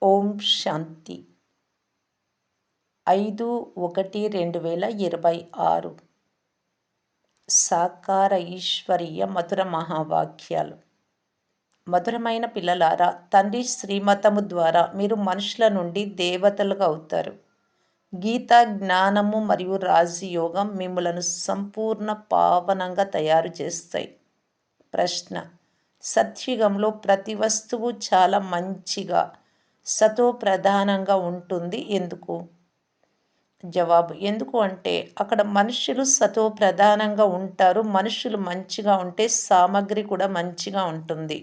ఓం శాంతి 5/1/2026 సాకార ఈశ్వరీయ మధుర మహావాక్యాలు. మధురమైన పిల్లలారా, తండ్రి శ్రీమతము ద్వారా మీరు మనుషుల నుండి దేవతలుగా అవుతారు. గీతా జ్ఞానము మరియు రాజయోగం మిమ్ములను సంపూర్ణ పావనంగా తయారు చేస్తాయి. ప్రశ్న: సత్యుగంలో ప్రతి వస్తువు చాలా మంచిగా సతో ప్రధానంగా ఉంటుంది ఎందుకు? జవాబు: ఎందుకు అంటే అక్కడ మనుషులు సతో ప్రధానంగా ఉంటారు. మనుషులు మంచిగా ఉంటే సామగ్రి కూడా మంచిగా ఉంటుంది.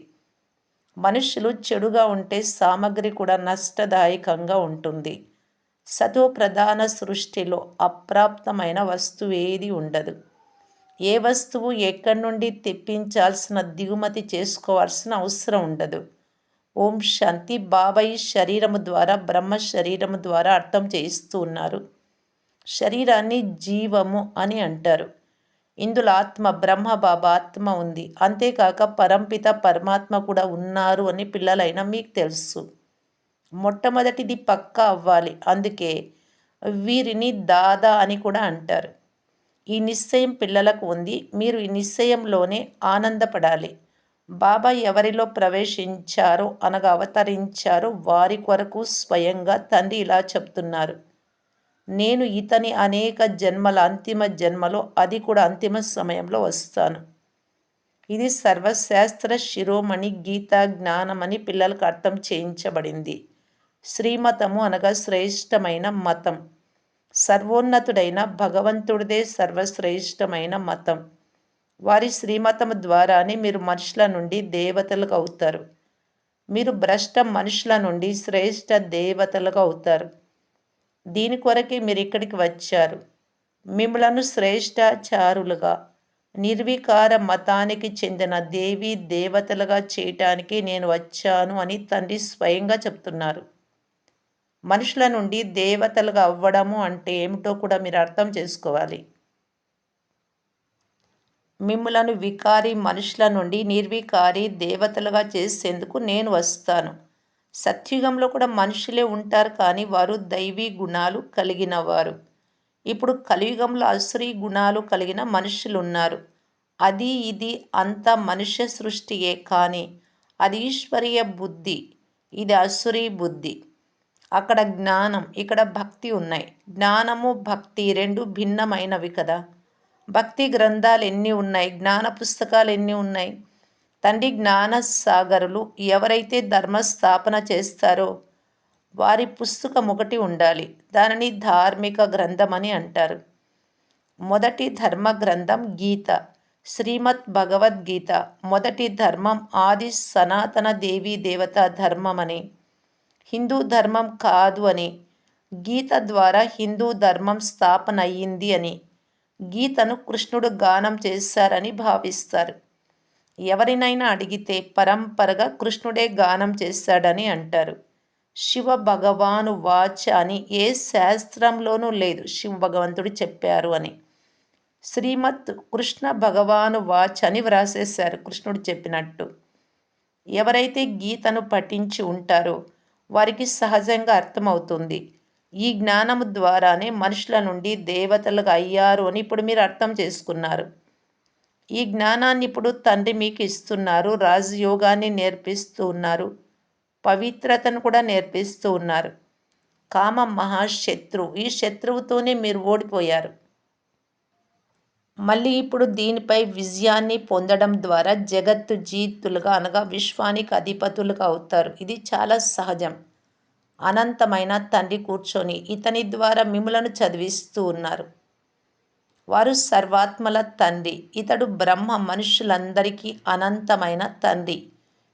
మనుషులు చెడుగా ఉంటే సామగ్రి కూడా నష్టదాయకంగా ఉంటుంది. సతో ప్రధాన సృష్టిలో అప్రాప్తమైన వస్తువు ఏది ఉండదు. ఏ వస్తువు ఎక్కడి నుండి తెప్పించాల్సిన దిగుమతి చేసుకోవాల్సిన అవసరం ఉండదు. ఓం శాంతి. బాబా ఈ శరీరము ద్వారా బ్రహ్మ శరీరము ద్వారా అర్థం చేయిస్తూ ఉన్నారు. శరీరాన్ని జీవము అని అంటారు. ఇందులో ఆత్మ, బ్రహ్మ బాబా ఆత్మ ఉంది. అంతేకాక పరంపిత పరమాత్మ కూడా ఉన్నారు అని పిల్లలైన మీకు తెలుసు. మొట్టమొదటిది పక్కా అవ్వాలి. అందుకే వీరిని దాదా అని కూడా అంటారు. ఈ నిశ్చయం పిల్లలకు ఉంది. మీరు ఈ నిశ్చయంలోనే ఆనందపడాలి. బాబా ఎవరిలో ప్రవేశించారో అనగా అవతరించారో వారి కొరకు స్వయంగా తండ్రి ఇలా చెప్తున్నారు: నేను ఇతని అనేక జన్మల అంతిమ జన్మలో, అది కూడా అంతిమ సమయంలో వస్తాను. ఇది సర్వశాస్త్ర శిరోమణి గీతా జ్ఞానమని పిల్లలకు అర్థం చేయించబడింది. శ్రీమతము అనగా శ్రేష్టమైన మతం. సర్వోన్నతుడైన భగవంతుడిదే సర్వశ్రేష్టమైన మతం. వారి శ్రీమతము ద్వారానే మీరు మనుషుల నుండి దేవతలుగా అవుతారు. మీరు భ్రష్ట మనుషుల నుండి శ్రేష్ట దేవతలుగా అవుతారు. దీని కొరకే మీరు ఇక్కడికి వచ్చారు. మిమ్మలను శ్రేష్టాచారులుగా, నిర్వికార మతానికి చెందిన దేవీ దేవతలుగా చేయటానికి నేను వచ్చాను అని తండ్రి స్వయంగా చెప్తున్నారు. మనుషుల నుండి దేవతలుగా అవ్వడము అంటే ఏమిటో కూడా మీరు అర్థం చేసుకోవాలి. మిమ్మలను వికారి మనుషుల నుండి నిర్వికారి దేవతలుగా చేసేందుకు నేను వస్తాను. సత్యుగంలో కూడా మనుషులే ఉంటారు, కానీ వారు దైవీ గుణాలు కలిగిన వారు. ఇప్పుడు కలియుగంలో అసురీ గుణాలు కలిగిన మనుషులు ఉన్నారు. అది ఇది అంతా మనుష్య సృష్టియే, కానీ అది ఈశ్వరీయ బుద్ధి, ఇది అసురీ బుద్ధి. అక్కడ జ్ఞానం, ఇక్కడ భక్తి ఉన్నాయి. జ్ఞానము భక్తి రెండు భిన్నమైనవి కదా. భక్తి గ్రంథాలు ఎన్ని ఉన్నాయి, జ్ఞాన పుస్తకాలు ఎన్ని ఉన్నాయి. తండ్రి జ్ఞాన సాగరులు. ఎవరైతే ధర్మస్థాపన చేస్తారో వారి పుస్తకం ఒకటి ఉండాలి. దానిని ధార్మిక గ్రంథం అని అంటారు. మొదటి ధర్మ గ్రంథం గీత, శ్రీమద్ భగవద్గీత. మొదటి ధర్మం ఆది సనాతన దేవీ దేవత ధర్మం అని, హిందూ ధర్మం కాదు అని, గీత ద్వారా హిందూ ధర్మం స్థాపన అయ్యింది అని, గీతను కృష్ణుడు గానం చేశారని భావిస్తారు. ఎవరినైనా అడిగితే పరంపరగా కృష్ణుడే గానం చేశాడని అంటారు. శివ భగవాను వాచ అని ఏ శాస్త్రంలోనూ లేదు శివ భగవంతుడు చెప్పారు అని. శ్రీమత్ కృష్ణ భగవాను వాచ అని వ్రాసేశారు కృష్ణుడు చెప్పినట్టు. ఎవరైతే గీతను పఠించి ఉంటారో వారికి సహజంగా అర్థమవుతుంది. ఈ జ్ఞానము ద్వారానే మనుషుల నుండి దేవతలుగా అయ్యారు అని ఇప్పుడు మీరు అర్థం చేసుకున్నారు. ఈ జ్ఞానాన్ని ఇప్పుడు తండ్రి మీకు ఇస్తున్నారు. రాజయోగాన్ని నేర్పిస్తూ ఉన్నారు. పవిత్రతను కూడా నేర్పిస్తూ ఉన్నారు. కామం మహాశత్రువు. ఈ శత్రువుతోనే మీరు ఓడిపోయారు. మళ్ళీ ఇప్పుడు దీనిపై విజయాన్ని పొందడం ద్వారా జగత్తు జీతులుగా అనగా విశ్వానికి అధిపతులుగా అవుతారు. ఇది చాలా సహజం. అనంతమైన తండ్రి కూర్చొని ఇతని ద్వారా మిమ్మలను చదివిస్తూ ఉన్నారు. వారు సర్వాత్మల తండ్రి. ఇతడు బ్రహ్మ, మనుషులందరికీ అనంతమైన తండ్రి.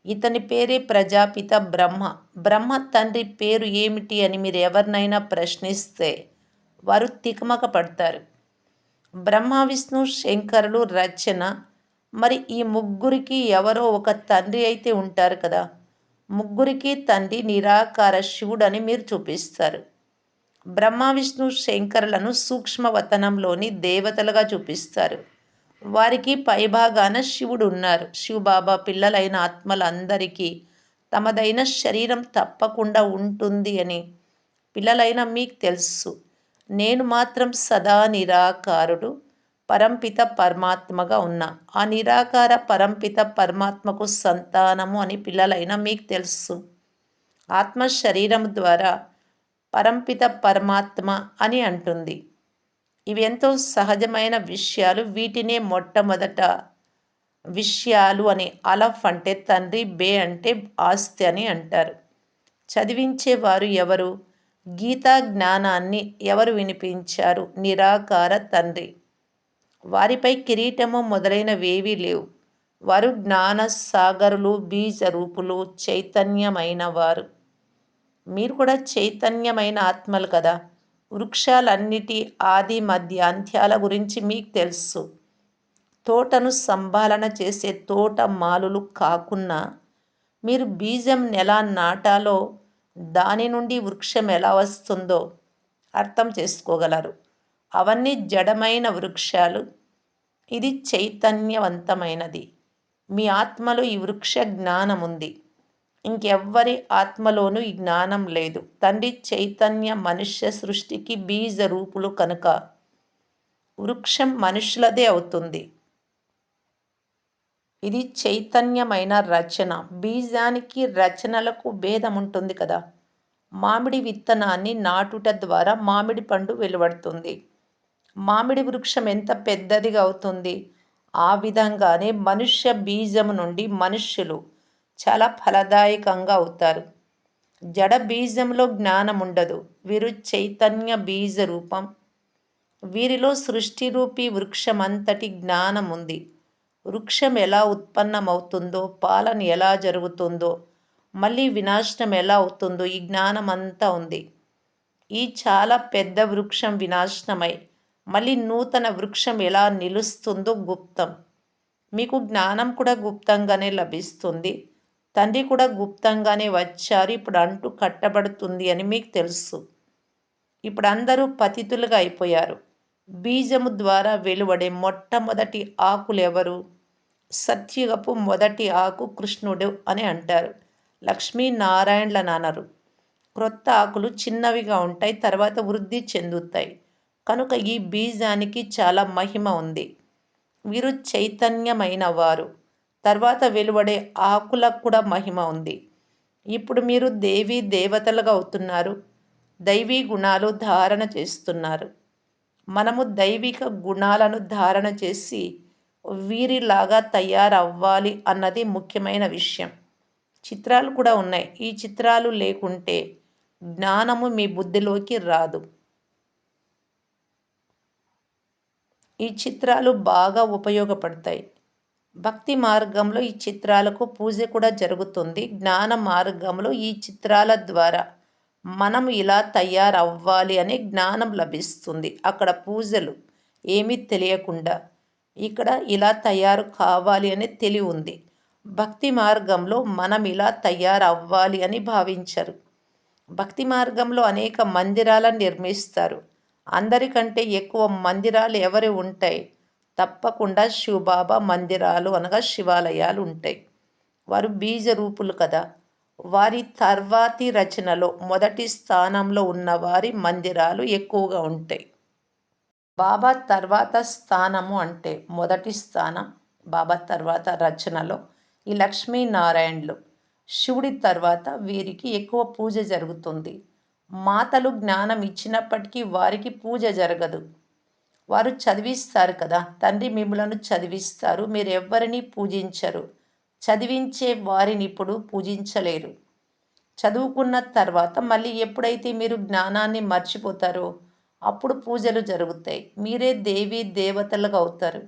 ఇతని పేరే ప్రజాపిత బ్రహ్మ. బ్రహ్మ తండ్రి పేరు ఏమిటి అని మీరు ఎవరినైనా ప్రశ్నిస్తే వారు తికమక పడతారు. బ్రహ్మ, విష్ణు, శంకరులు రచన. మరి ఈ ముగ్గురికి ఎవరో ఒక తండ్రి అయితే ఉంటారు కదా. ముగ్గురికి తండ్రి నిరాకార శివుడని మీరు చూపిస్తారు. బ్రహ్మ, విష్ణు, శంకరులను సూక్ష్మవతనంలోని దేవతలుగా చూపిస్తారు. వారికి పైభాగాన శివుడు ఉన్నారు. శివబాబా పిల్లలైన ఆత్మలందరికీ తమదైన శరీరం తప్పకుండా ఉంటుంది అని పిల్లలైన మీకు తెలుసు. నేను మాత్రం సదా నిరాకారుడు, పరంపిత పరమాత్మగా ఉన్నా. ఆ నిరాకార పరంపిత పరమాత్మకు సంతానము అని పిల్లలైన మీకు తెలుసు. ఆత్మ శరీరం ద్వారా పరంపిత పరమాత్మ అని అంటుంది. ఇవి ఎంతో సహజమైన విషయాలు. వీటినే మొట్టమొదట విషయాలు అని. అలఫ్ అంటే తండ్రి, బే అంటే ఆస్తి అని అంటారు. చదివించేవారు ఎవరు? గీతా జ్ఞానాన్ని ఎవరు వినిపించారు? నిరాకార తండ్రి. వారిపై కిరీటము మొదలైనవేవీ లేవు. వారు జ్ఞాన సాగరులు, బీజ రూపులు, చైతన్యమైన వారు. మీరు కూడా చైతన్యమైన ఆత్మలు కదా. వృక్షాలన్నిటి ఆది మధ్య అంత్యాల గురించి మీకు తెలుసు. తోటను సంభాలన చేసే తోట మాలులు కాకున్నా మీరు బీజం ఎలా నాటాలో, దాని నుండి వృక్షం ఎలా వస్తుందో అర్థం చేసుకోగలరు. అవన్నీ జడమైన వృక్షాలు, ఇది చైతన్యవంతమైనది. మీ ఆత్మలో ఈ వృక్ష జ్ఞానం ఉంది. ఇంకెవ్వరి ఆత్మలోనూ ఈ జ్ఞానం లేదు. తండ్రి చైతన్య మనుష్య సృష్టికి బీజ రూపులు కనుక వృక్షం మనుషులదే అవుతుంది. ఇది చైతన్యమైన రచన. బీజానికి రచనలకు భేదం ఉంటుంది కదా. మామిడి విత్తనాన్ని నాటుట ద్వారా మామిడి పండు వెలువడుతుంది. మామిడి వృక్షం ఎంత పెద్దదిగా అవుతుంది. ఆ విధంగానే మనుష్య బీజము నుండి మనుష్యులు చాలా ఫలదాయకంగా అవుతారు. జడ బీజంలో జ్ఞానం ఉండదు. వీరు చైతన్య బీజ రూపం. వీరిలో సృష్టి రూపీ వృక్షమంతటి జ్ఞానం ఉంది. వృక్షం ఎలా ఉత్పన్నమవుతుందో, పాలన ఎలా జరుగుతుందో, మళ్ళీ వినాశనం ఎలా అవుతుందో ఈ జ్ఞానం అంతా ఉంది. ఈ చాలా పెద్ద వృక్షం వినాశనమై మళ్ళీ నూతన వృక్షం ఎలా నిలుస్తుందో గుప్తం. మీకు జ్ఞానం కూడా గుప్తంగానే లభిస్తుంది. తండ్రి కూడా గుప్తంగానే వచ్చారు. ఇప్పుడు అంటూ కట్టబడుతుంది అని మీకు తెలుసు. ఇప్పుడు అందరూ పతితులుగా అయిపోయారు. బీజము ద్వారా వెలువడే మొట్టమొదటి ఆకులు ఎవరు? సత్యుగపు మొదటి ఆకు కృష్ణుడు అని అంటారు. లక్ష్మీనారాయణలను అనరు. క్రొత్త ఆకులు చిన్నవిగా ఉంటాయి, తర్వాత వృద్ధి చెందుతాయి. కనుక ఈ బీజానికి చాలా మహిమ ఉంది. వీరు చైతన్యమైన వారు. తర్వాత వెలువడే ఆకులకు కూడా మహిమ ఉంది. ఇప్పుడు మీరు దేవీ దేవతలుగా అవుతున్నారు. దైవీ గుణాలు ధారణ చేస్తున్నారు. మనము దైవిక గుణాలను ధారణ చేసి వీరిలాగా తయారవ్వాలి అన్నది ముఖ్యమైన విషయం. చిత్రాలు కూడా ఉన్నాయి. ఈ చిత్రాలు లేకుంటే జ్ఞానము మీ బుద్ధిలోకి రాదు. ఈ చిత్రాలు బాగా ఉపయోగపడతాయి. భక్తి మార్గంలో ఈ చిత్రాలకు పూజ కూడా జరుగుతుంది. జ్ఞాన మార్గంలో ఈ చిత్రాల ద్వారా మనం ఇలా తయారవ్వాలి అనే జ్ఞానం లభిస్తుంది. అక్కడ పూజలు ఏమీ తెలియకుండా, ఇక్కడ ఇలా తయారు కావాలి అనే తెలివి ఉంది. భక్తి మార్గంలో మనం ఇలా తయారవ్వాలి అని భావించరు. భక్తి మార్గంలో అనేక మందిరాలను నిర్మిస్తారు. అందరికంటే ఎక్కువ మందిరాలు ఎవరి ఉంటాయి? తప్పకుండా శివబాబా మందిరాలు అనగా శివాలయాలు ఉంటాయి. వారు బీజ రూపులు కదా. వారి తర్వాతి రచనలో మొదటి స్థానంలో ఉన్న వారి మందిరాలు ఎక్కువగా ఉంటాయి. బాబా తర్వాత స్థానము అంటే మొదటి స్థానం బాబా తర్వాత రచనలో ఈ లక్ష్మీనారాయణులు. శివుడి తర్వాత వీరికి ఎక్కువ పూజ జరుగుతుంది. మాతలు జ్ఞానం ఇచ్చినప్పటికీ వారికి పూజ జరగదు. వారు చదివిస్తారు కదా. తండ్రి మిమ్మలను చదివిస్తారు. మీరు ఎవ్వరిని పూజించరు. చదివించే వారిని ఇప్పుడు పూజించలేరు. చదువుకున్న తర్వాత మళ్ళీ ఎప్పుడైతే మీరు జ్ఞానాన్ని మర్చిపోతారో అప్పుడు పూజలు జరుగుతాయి. మీరే దేవీ దేవతలుగా అవుతారు.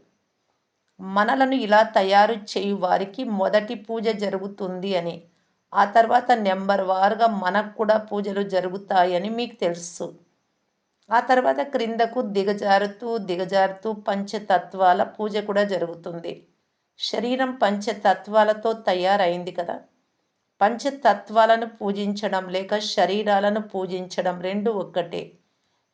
మనలను ఇలా తయారు చేయు వారికి మొదటి పూజ జరుగుతుంది అని, ఆ తర్వాత నెంబర్ వారుగా మనకు కూడా పూజలు జరుగుతాయని మీకు తెలుసు. ఆ తర్వాత క్రిందకు దిగజారుతూ దిగజారుతూ పంచతత్వాల పూజ కూడా జరుగుతుంది. శరీరం పంచతత్వాలతో తయారైంది కదా. పంచతత్వాలను పూజించడం లేక శరీరాలను పూజించడం రెండు ఒక్కటే.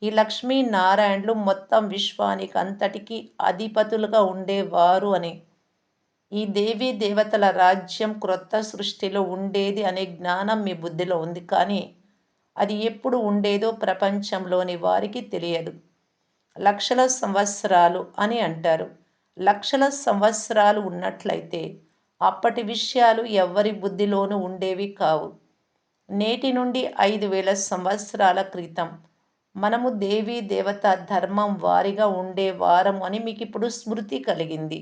ఈ లక్ష్మీనారాయణులు మొత్తం విశ్వానికి అంతటికీ అధిపతులుగా ఉండేవారు అని ఈ దేవీ దేవతల రాజ్యం క్రొత్త సృష్టిలో ఉండేది అనే జ్ఞానం మీ బుద్ధిలో ఉంది, కానీ అది ఎప్పుడు ఉండేదో ప్రపంచంలోని వారికి తెలియదు. లక్షల సంవత్సరాలు అని అంటారు. లక్షల సంవత్సరాలు ఉన్నట్లయితే అప్పటి విషయాలు ఎవ్వరి బుద్ధిలోనూ ఉండేవి కావు. నేటి నుండి 5,000 సంవత్సరాల క్రితం మనము దేవీ దేవత ధర్మం వారిగా ఉండేవారం అని మీకు ఇప్పుడు స్మృతి కలిగింది.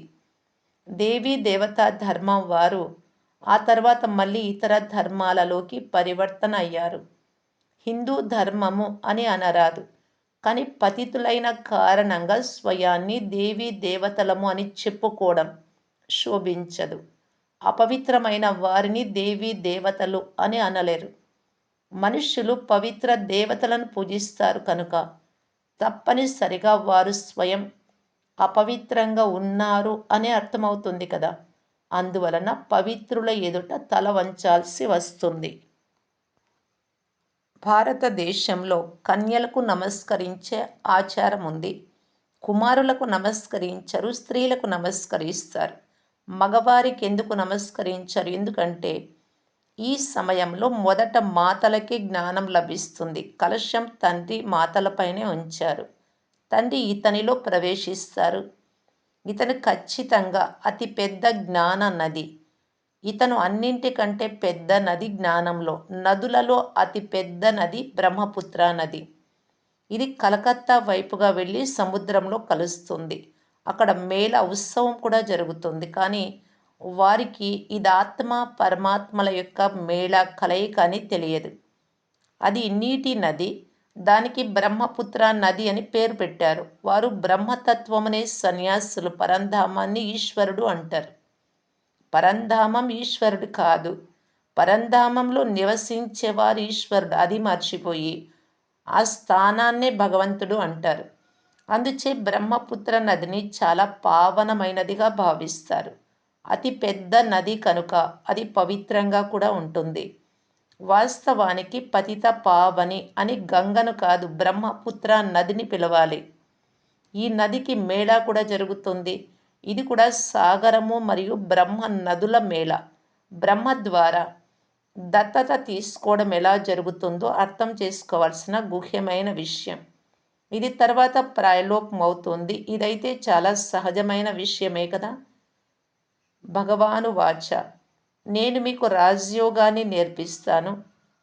దేవీ దేవతా ధర్మం వారు ఆ తర్వాత మళ్ళీ ఇతర ధర్మాలలోకి పరివర్తన అయ్యారు. హిందూ ధర్మము అని అనరాదు, కానీ పతితులైన కారణంగా స్వయాన్ని దేవీ దేవతలము అని చెప్పుకోవడం శోభించదు. అపవిత్రమైన వారిని దేవీ దేవతలు అని అనలేరు. మనుష్యులు పవిత్ర దేవతలను పూజిస్తారు కనుక తప్పనిసరిగా వారు స్వయం అపవిత్రంగా ఉన్నారు అని అర్థమవుతుంది కదా. అందువలన పవిత్రుల ఎదుట తల వంచాల్సి వస్తుంది. భారతదేశంలో కన్యలకు నమస్కరించే ఆచారం ఉంది. కుమారులకు నమస్కరించరు, స్త్రీలకు నమస్కరిస్తారు. మగవారికి ఎందుకు నమస్కరించరు? ఎందుకంటే ఈ సమయంలో మొదట మాతలకే జ్ఞానం లభిస్తుంది. కలశం తండ్రి మాతలపైనే ఉంచారు. తండ్రి ఇతనిలో ప్రవేశిస్తారు. ఇతను ఖచ్చితంగా అతి పెద్ద జ్ఞాన నది. ఇతను అన్నింటికంటే పెద్ద నది జ్ఞానంలో. నదులలో అతి పెద్ద నది బ్రహ్మపుత్ర నది. ఇది కలకత్తా వైపుగా వెళ్ళి సముద్రంలో కలుస్తుంది. అక్కడ మేళ ఉత్సవం కూడా జరుగుతుంది. కానీ వారికి ఇది ఆత్మ పరమాత్మల యొక్క మేళ కలయిక అని తెలియదు. అది నీటి నది. దానికి బ్రహ్మపుత్ర నది అని పేరు పెట్టారు. వారు బ్రహ్మతత్వమనే సన్యాసులు పరంధామాన్ని ఈశ్వరుడు అంటారు. పరంధామం ఈశ్వరుడు కాదు. పరంధామంలో నివసించేవారు ఈశ్వరుడు. అది మర్చిపోయి ఆ స్థానాన్నే భగవంతుడు అంటారు. అందుచే బ్రహ్మపుత్ర నదిని చాలా పావనమైనదిగా భావిస్తారు. అతి పెద్ద నది కనుక అది పవిత్రంగా కూడా ఉంటుంది. వాస్తవానికి పతిత పావని అని గంగను కాదు, బ్రహ్మపుత్ర నదిని పిలవాలి. ఈ నదికి మేళా కూడా జరుగుతుంది. ఇది కూడా సాగరము మరియు బ్రహ్మ నదుల మేళ. బ్రహ్మ ద్వారా దత్తత తీసుకోవడం ఎలా జరుగుతుందో అర్థం చేసుకోవాల్సిన గుహ్యమైన విషయం. ఇది తర్వాత ప్రాయలోపమవుతుంది. ఇదైతే చాలా సహజమైన విషయమే కదా. భగవాను వాచ, నేను మీకు రాజయోగాన్ని నేర్పిస్తాను.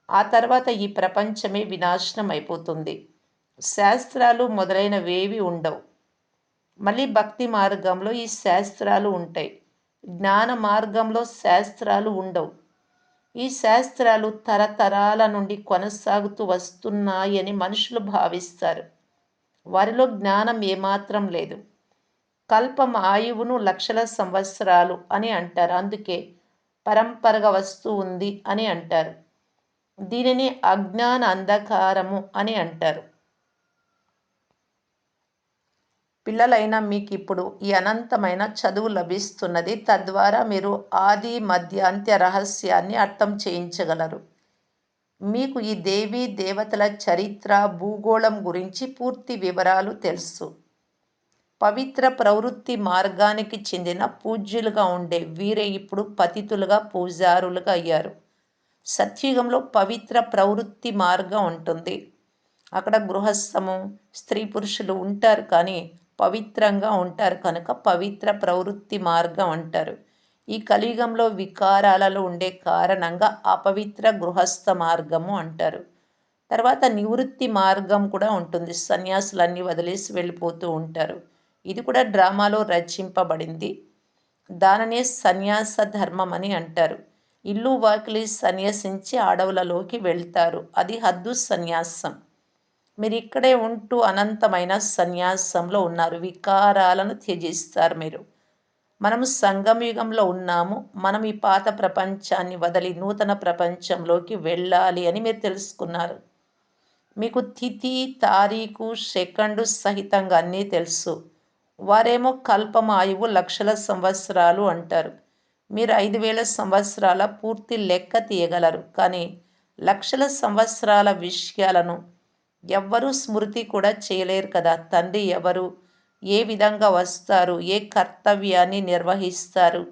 ఆ తర్వాత ఈ ప్రపంచమే వినాశనం అయిపోతుంది. శాస్త్రాలు మొదలైనవేవి ఉండవు. మళ్ళీ భక్తి మార్గంలో ఈ శాస్త్రాలు ఉంటాయి. జ్ఞాన మార్గంలో శాస్త్రాలు ఉండవు. ఈ శాస్త్రాలు తరతరాల నుండి కొనసాగుతూ వస్తున్నాయని మనుషులు భావిస్తారు. వారిలో జ్ఞానం ఏమాత్రం లేదు. కల్పం ఆయువును లక్షల సంవత్సరాలు అని అంటారు. అందుకే పరంపరగా వస్తూ ఉంది అని అంటారు. దీనిని అజ్ఞాన అంధకారము అని అంటారు. పిల్లలైన మీకు ఇప్పుడు ఈ అనంతమైన చదువు లభిస్తున్నది. తద్వారా మీరు ఆది మధ్య అంత్య రహస్యాన్ని అర్థం చేయించగలరు. మీకు ఈ దేవీ దేవతల చరిత్ర, భూగోళం గురించి పూర్తి వివరాలు తెలుసు. పవిత్ర ప్రవృత్తి మార్గానికి చెందిన పూజ్యులుగా ఉండే వీరే ఇప్పుడు పతితులుగా పూజారులుగా అయ్యారు. సత్యుగంలో పవిత్ర ప్రవృత్తి మార్గం ఉంటుంది. అక్కడ గృహస్థము స్త్రీ పురుషులు ఉంటారు, కానీ పవిత్రంగా ఉంటారు కనుక పవిత్ర ప్రవృత్తి మార్గం అంటారు. ఈ కలియుగంలో వికారాలలో ఉండే కారణంగా అపవిత్ర గృహస్థ మార్గము అంటారు. తర్వాత నివృత్తి మార్గం కూడా ఉంటుంది. సన్యాసులన్నీ వదిలేసి వెళ్ళిపోతూ ఉంటారు. ఇది కూడా డ్రామాలో రచింపబడింది. దానినే సన్యాస ధర్మం అని అంటారు. ఇల్లు వాకిలి సన్యసించి అడవులలోకి వెళ్తారు. అది హద్దు సన్యాసం. మీరు ఇక్కడే ఉంటూ అనంతమైన సన్యాసంలో ఉన్నారు. వికారాలను త్యజిస్తారు మీరు. మనము సంగమయుగంలో ఉన్నాము. మనం ఈ పాత ప్రపంచాన్ని వదిలి నూతన ప్రపంచంలోకి వెళ్ళాలి అని మీరు తెలుసుకున్నారు. మీకు తిథి, తారీఖు, సెకండు సహితంగా అన్నీ తెలుసు. వారేమో కల్పం ఆయువు లక్షల సంవత్సరాలు అంటారు. మీరు 5,000 సంవత్సరాల పూర్తి లెక్క తీయగలరు, కానీ లక్షల సంవత్సరాల విషయాలను ఎవ్వరూ స్మృతి కూడా చేయలేరు కదా. తండ్రి ఎవరు, ఏ విధంగా వస్తారు, ఏ కర్తవ్యాన్ని నిర్వహిస్తారు,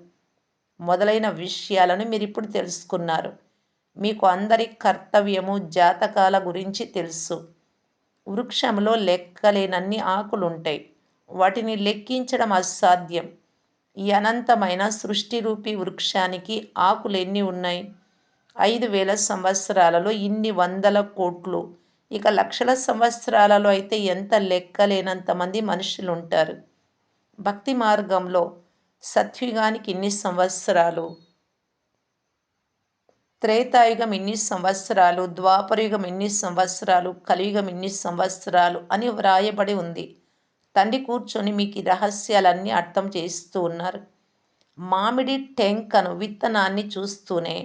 మొదలైన విషయాలను మీరిప్పుడు తెలుసుకున్నారు. మీకు అందరి కర్తవ్యము, జాతకాల గురించి తెలుసు. వృక్షంలో లెక్కలేనన్ని ఆకులుంటాయి. వాటిని లెక్కించడం అసాధ్యం. ఈ అనంతమైన సృష్టిరూపి వృక్షానికి ఆకులెన్ని ఉన్నాయి? 5,000 సంవత్సరాలలో ఇన్ని వందల కోట్లు. ఇక లక్షల సంవత్సరాలలో అయితే ఎంత లెక్కలేనంత మంది మనుషులుంటారు. భక్తి మార్గంలో సత్యుగానికి ఇన్ని సంవత్సరాలు, త్రేతాయుగం ఇన్ని సంవత్సరాలు, ద్వాపరయుగం ఇన్ని సంవత్సరాలు, కలియుగం ఇన్ని సంవత్సరాలు అని వ్రాయబడి ఉంది. తండ్రి కూర్చొని మీకు ఈ రహస్యాలన్నీ అర్థం చేస్తూ ఉన్నారు. మామిడి టెంకను విత్తనాన్ని చూస్తూనే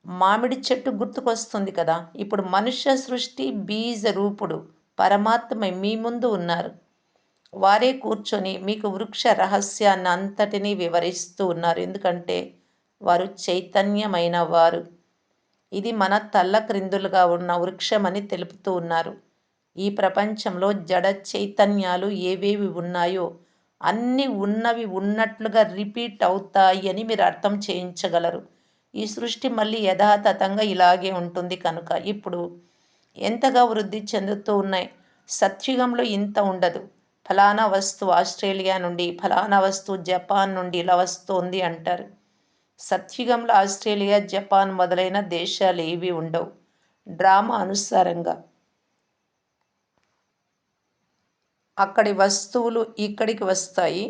మామిడి చెట్టు గుర్తుకొస్తుంది కదా. ఇప్పుడు మనుష్య సృష్టి బీజ రూపుడు పరమాత్మ మీ ముందు ఉన్నారు. వారే కూర్చొని మీకు వృక్ష రహస్యాన్ని అంతటినీ వివరిస్తూ ఉన్నారు. ఎందుకంటే వారు చైతన్యమైన వారు. ఇది మన తల్ల క్రిందులుగా ఉన్న వృక్షమని తెలుపుతూ ఉన్నారు. ఈ ప్రపంచంలో జడ చైతన్యాలు ఏవేవి ఉన్నాయో అన్నీ ఉన్నవి ఉన్నట్లుగా రిపీట్ అవుతాయి అని మీరు అర్థం చేయించగలరు. ఈ సృష్టి మళ్ళీ యథాతథంగా ఇలాగే ఉంటుంది కనుక ఇప్పుడు ఎంతగా వృద్ధి చెందుతూ ఉన్నాయి. సత్యుగంలో ఇంత ఉండదు. ఫలానా వస్తువు ఆస్ట్రేలియా నుండి, ఫలానా వస్తువు జపాన్ నుండి ఇలా వస్తోంది అంటారు. సత్యుగంలో ఆస్ట్రేలియా, జపాన్ మొదలైన దేశాలు ఏవి ఉండవు. డ్రామా అనుసారంగా అక్కడి వస్తువులు ఇక్కడికి వస్తాయి.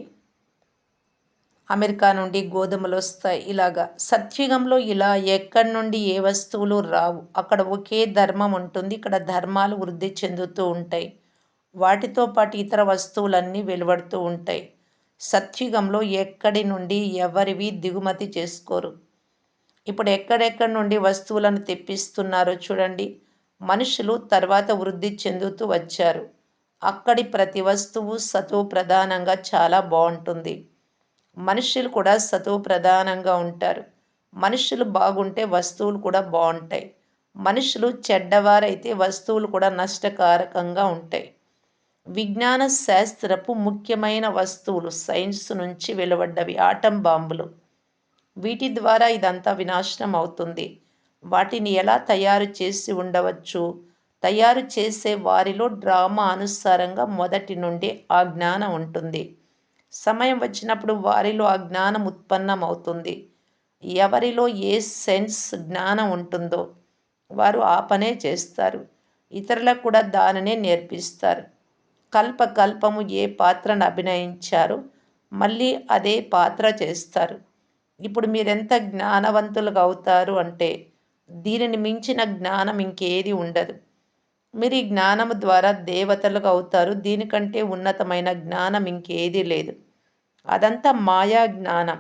అమెరికా నుండి గోధుమలు వస్తాయి. ఇలాగా సత్యుగంలో ఇలా ఎక్కడి నుండి ఏ వస్తువులు రావు. అక్కడ ఒకే ధర్మం ఉంటుంది. ఇక్కడ ధర్మాలు వృద్ధి చెందుతూ ఉంటాయి. వాటితో పాటు ఇతర వస్తువులన్నీ వెలువడుతూ ఉంటాయి. సత్యుగంలో ఎక్కడి నుండి ఎవరివి దిగుమతి చేసుకోరు. ఇప్పుడు ఎక్కడెక్కడి నుండి వస్తువులను తెప్పిస్తున్నారో చూడండి. మనుషులు తర్వాత వృద్ధి చెందుతూ వచ్చారు. అక్కడి ప్రతి వస్తువు సతో ప్రధానంగా చాలా బాగుంటుంది. మనుష్యులు కూడా సతో ప్రధానంగా ఉంటారు. మనుషులు బాగుంటే వస్తువులు కూడా బాగుంటాయి. మనుషులు చెడ్డవారైతే వస్తువులు కూడా నష్టకారకంగా ఉంటాయి. విజ్ఞాన శాస్త్రపు ముఖ్యమైన వస్తువులు సైన్స్ నుంచి వెలువడ్డవి ఆటం బాంబులు. వీటి ద్వారా ఇదంతా వినాశనం అవుతుంది. వాటిని ఎలా తయారు చేసి ఉండవచ్చు? తయారు చేసే వారిలో డ్రామా అనుసారంగా మొదటి నుండి ఆ జ్ఞానం ఉంటుంది. సమయం వచ్చినప్పుడు వారిలో ఆ జ్ఞానం ఉత్పన్నమవుతుంది. ఎవరిలో ఏ సెన్స్ జ్ఞానం ఉంటుందో వారు ఆ పనే చేస్తారు. ఇతరులకు కూడా దానినే నేర్పిస్తారు. కల్పకల్పము ఏ పాత్రను అభినయించారో మళ్ళీ అదే పాత్ర చేస్తారు. ఇప్పుడు మీరెంత జ్ఞానవంతులుగా అవుతారు అంటే దీనిని మించిన జ్ఞానం ఇంకేది ఉండదు. మీరు ఈ జ్ఞానము ద్వారా దేవతలుగా అవుతారు. దీనికంటే ఉన్నతమైన జ్ఞానం ఇంకేదీ లేదు. అదంతా మాయా జ్ఞానం.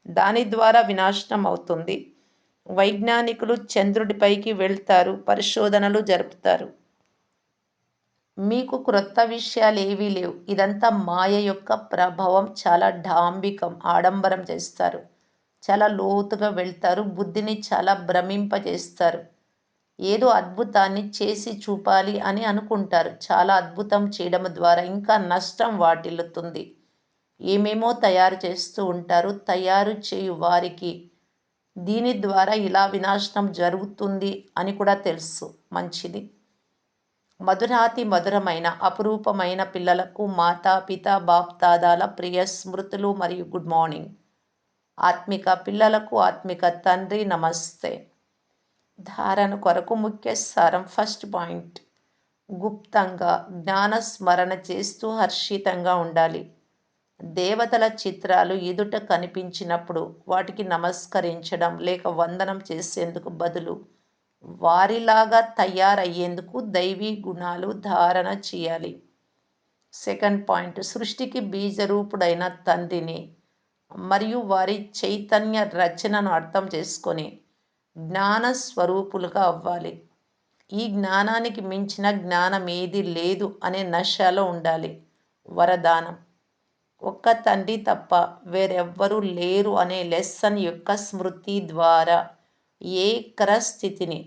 దాని ద్వారా వినాశనం అవుతుంది. వైజ్ఞానికులు చంద్రుడిపైకి వెళ్తారు, పరిశోధనలు జరుపుతారు. మీకు క్రొత్త విషయాలు ఏవీ లేవు. ఇదంతా మాయ యొక్క ప్రభావం. చాలా డాంబికం, ఆడంబరం చేస్తారు. చాలా లోతుగా వెళ్తారు. బుద్ధిని చాలా భ్రమింపజేస్తారు. ఏదో అద్భుతాన్ని చేసి చూపాలి అని అనుకుంటారు. చాలా అద్భుతం చేయడం ద్వారా ఇంకా నష్టం వాటిల్లుతుంది. ఏమేమో తయారు చేస్తూ ఉంటారు. తయారు చేయు వారికి దీని ద్వారా ఇలా వినాశనం జరుగుతుంది అని కూడా తెలుసు. మంచిది. మధురాతి మధురమైన అపురూపమైన పిల్లలకు మాతాపిత బాప్దాదాల ప్రియ స్మృతులు మరియు గుడ్ మార్నింగ్. ఆత్మిక పిల్లలకు ఆత్మిక తండ్రి నమస్తే. ధారణ కొరకు ముఖ్య సారం. ఫస్ట్ పాయింట్, గుప్తంగా జ్ఞాన స్మరణ చేస్తూ హర్షితంగా ఉండాలి. దేవతల చిత్రాలు ఎదుట కనిపించినప్పుడు వాటికి నమస్కరించడం లేక వందనం చేసేందుకు బదులు వారిలాగా తయారయ్యేందుకు దైవీ గుణాలు ధారణ చేయాలి. సెకండ్ పాయింట్, సృష్టికి బీజరూపుడైన తండ్రిని మరియు వారి చైతన్య రచనను అర్థం చేసుకొని జ్ఞాన స్వరూపులుగా అవ్వాలి. ఈ జ్ఞానానికి మించిన జ్ఞానం ఏది లేదు అనే నశలో ఉండాలి. వరదానం, ఒక్క తండ్రి తప్ప వేరెవ్వరూ లేరు అనే లెసన్ యొక్క స్మృతి ద్వారా ఏకర స్థితిని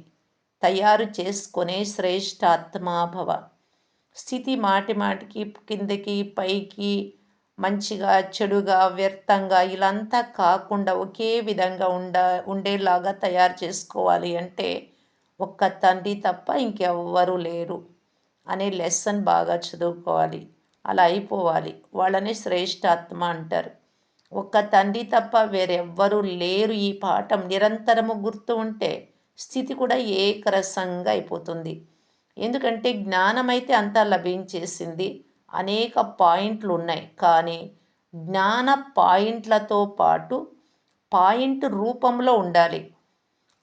తయారు చేసుకునే శ్రేష్ఠాత్మాభవ. స్థితి మాటి మాటికి కిందకి పైకి మంచిగా, చెడుగా, వ్యర్థంగా ఇలాంతా కాకుండా ఒకే విధంగా ఉండేలాగా తయారు చేసుకోవాలి అంటే ఒక్క తండ్రి తప్ప ఇంకెవ్వరూ లేరు అనే లెసన్ బాగా చదువుకోవాలి. అలా అయిపోవాలి. వాళ్ళని శ్రేష్ఠాత్మ అంటారు. ఒక్క తండ్రి తప్ప వేరెవ్వరూ లేరు. ఈ పాఠం నిరంతరము గుర్తు ఉంటే స్థితి కూడా ఏకరసంగా అయిపోతుంది. ఎందుకంటే జ్ఞానమైతే అంతా లభించేసింది. అనేక పాయింట్లు ఉన్నాయి. కానీ జ్ఞాన పాయింట్లతో పాటు పాయింట్ రూపంలో ఉండాలి.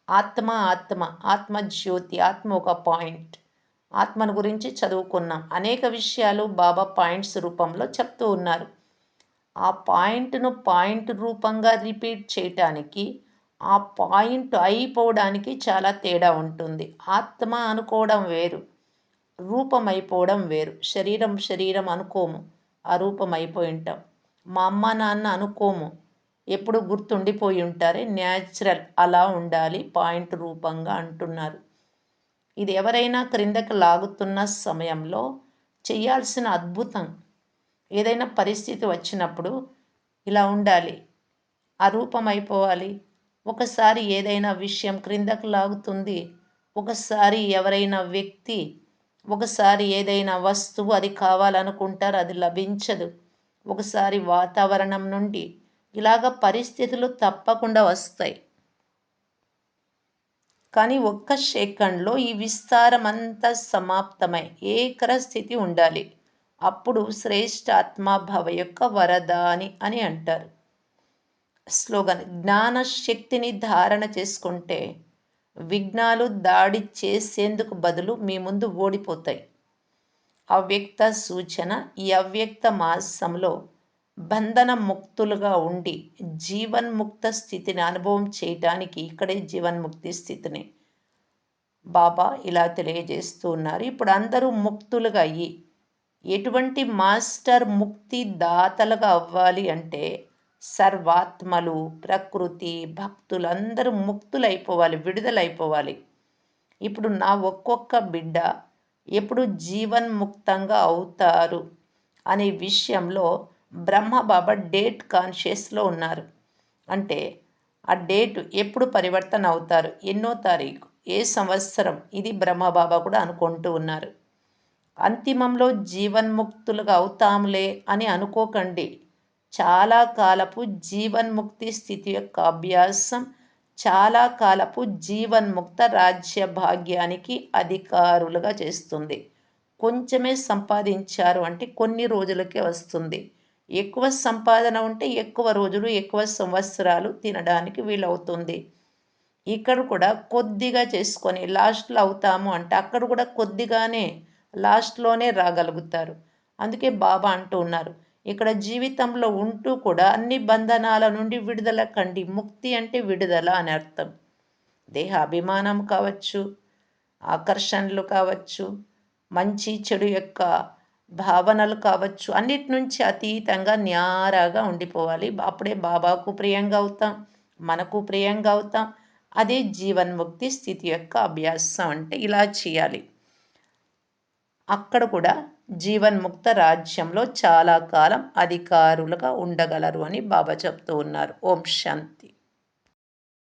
ఆత్మ ఆత్మ ఆత్మజ్యోతి ఆత్మ ఒక పాయింట్. ఆత్మను గురించి చదువుకున్నాం. అనేక విషయాలు బాబా పాయింట్స్ రూపంలో చెప్తూ ఉన్నారు. ఆ పాయింట్ను పాయింట్ రూపంగా రిపీట్ చేయటానికి, ఆ పాయింట్ అయిపోవడానికి చాలా తేడా ఉంటుంది. ఆత్మ అనుకోవడం వేరు, రూపం అయిపోవడం వేరు. శరీరం శరీరం అనుకోము, ఆ రూపం అయిపోయి ఉంటాం. మా అమ్మ నాన్న అనుకోము, ఎప్పుడు గుర్తుండిపోయి ఉంటారే, న్యాచురల్ అలా ఉండాలి పాయింట్ రూపంగా అంటున్నారు. ఇది ఎవరైనా క్రిందకి లాగుతున్న సమయంలో చేయాల్సిన అద్భుతం. ఏదైనా పరిస్థితి వచ్చినప్పుడు ఇలా ఉండాలి, అరూపం అయిపోవాలి. ఒకసారి ఏదైనా విషయం క్రిందకు లాగుతుంది, ఒకసారి ఎవరైనా వ్యక్తి, ఒకసారి ఏదైనా వస్తువు అది కావాలనుకుంటారు, అది లభించదు. ఒకసారి వాతావరణం నుండి ఇలాగ పరిస్థితులు తప్పకుండా వస్తాయి. కానీ ఒక్క సెకండ్లో ఈ విస్తారం అంతా సమాప్తమై ఏకర స్థితి ఉండాలి. అప్పుడు శ్రేష్ఠాత్మభావ యొక్క వరదాని అని అంటారు. స్లోగన్: జ్ఞాన శక్తిని ధారణ చేసుకుంటే విఘ్నాలు దాడి చేసేందుకు బదులు మీ ముందు ఓడిపోతాయి. అవ్యక్త సూచన: ఈ అవ్యక్త మాసంలో బంధన ముక్తులుగా ఉండి జీవన్ముక్త స్థితిని అనుభవం చేయటానికి, ఇక్కడే జీవన్ముక్తి స్థితిని బాబా ఇలా తెలియజేస్తూ ఉన్నారు. ఇప్పుడు అందరూ ముక్తులుగా అయ్యి ఎటువంటి మాస్టర్ ముక్తి దాతలుగా అవ్వాలి అంటే సర్వాత్మలు, ప్రకృతి, భక్తులు అందరూ ముక్తులైపోవాలి, విడుదలైపోవాలి. ఇప్పుడు నా ఒక్కొక్క బిడ్డ ఎప్పుడు జీవన్ముక్తంగా అవుతారు అనే విషయంలో బ్రహ్మబాబా డేట్ కాన్షియస్లో ఉన్నారు. అంటే ఆ డేటు ఎప్పుడు పరివర్తన అవుతారు, ఎన్నో తారీఖు, ఏ సంవత్సరం, ఇది బ్రహ్మబాబా కూడా అనుకుంటూ ఉన్నారు. అంతిమంలో జీవన్ముక్తులుగా అవుతాంలే అని అనుకోకండి. చాలా కాలపు జీవన్ముక్తి స్థితి యొక్క అభ్యాసం చాలా కాలపు జీవన్ముక్త రాజ్య భాగ్యానికి అధికారులుగా చేస్తుంది. కొంచెమే సంపాదించారు అంటే కొన్ని రోజులకే వస్తుంది. ఎక్కువ సంపాదన ఉంటే ఎక్కువ రోజులు, ఎక్కువ సంవత్సరాలు తినడానికి వీలవుతుంది. ఇక్కడ కూడా కొద్దిగా చేసుకొని లాస్ట్లో అవుతాము అంటే అక్కడ కూడా కొద్దిగానే లాస్ట్లోనే రాగలుగుతారు. అందుకే బాబా అంటూ ఉన్నారు, ఇక్కడ జీవితంలో ఉంటూ కూడా అన్ని బంధనాల నుండి విడుదల కండి. ముక్తి అంటే విడుదల అని అర్థం. దేహ అభిమానం కావచ్చు, ఆకర్షణలు కావచ్చు, మంచి చెడు యొక్క భావనలు కావచ్చు, అన్నిటి నుంచి అతీతంగా న్యారాగా ఉండిపోవాలి. అప్పుడే బాబాకు ప్రియంగా అవుతాం, మనకు ప్రియంగా అవుతాం. అదే జీవన్ముక్తి స్థితి యొక్క అభ్యాసం అంటే ఇలా చేయాలి. అక్కడ కూడా జీవన్ముక్త రాజ్యంలో చాలా కాలం అధికారులుగా ఉండగలరు అని బాబా చెప్తూ ఉన్నారు. ఓం శాంతి.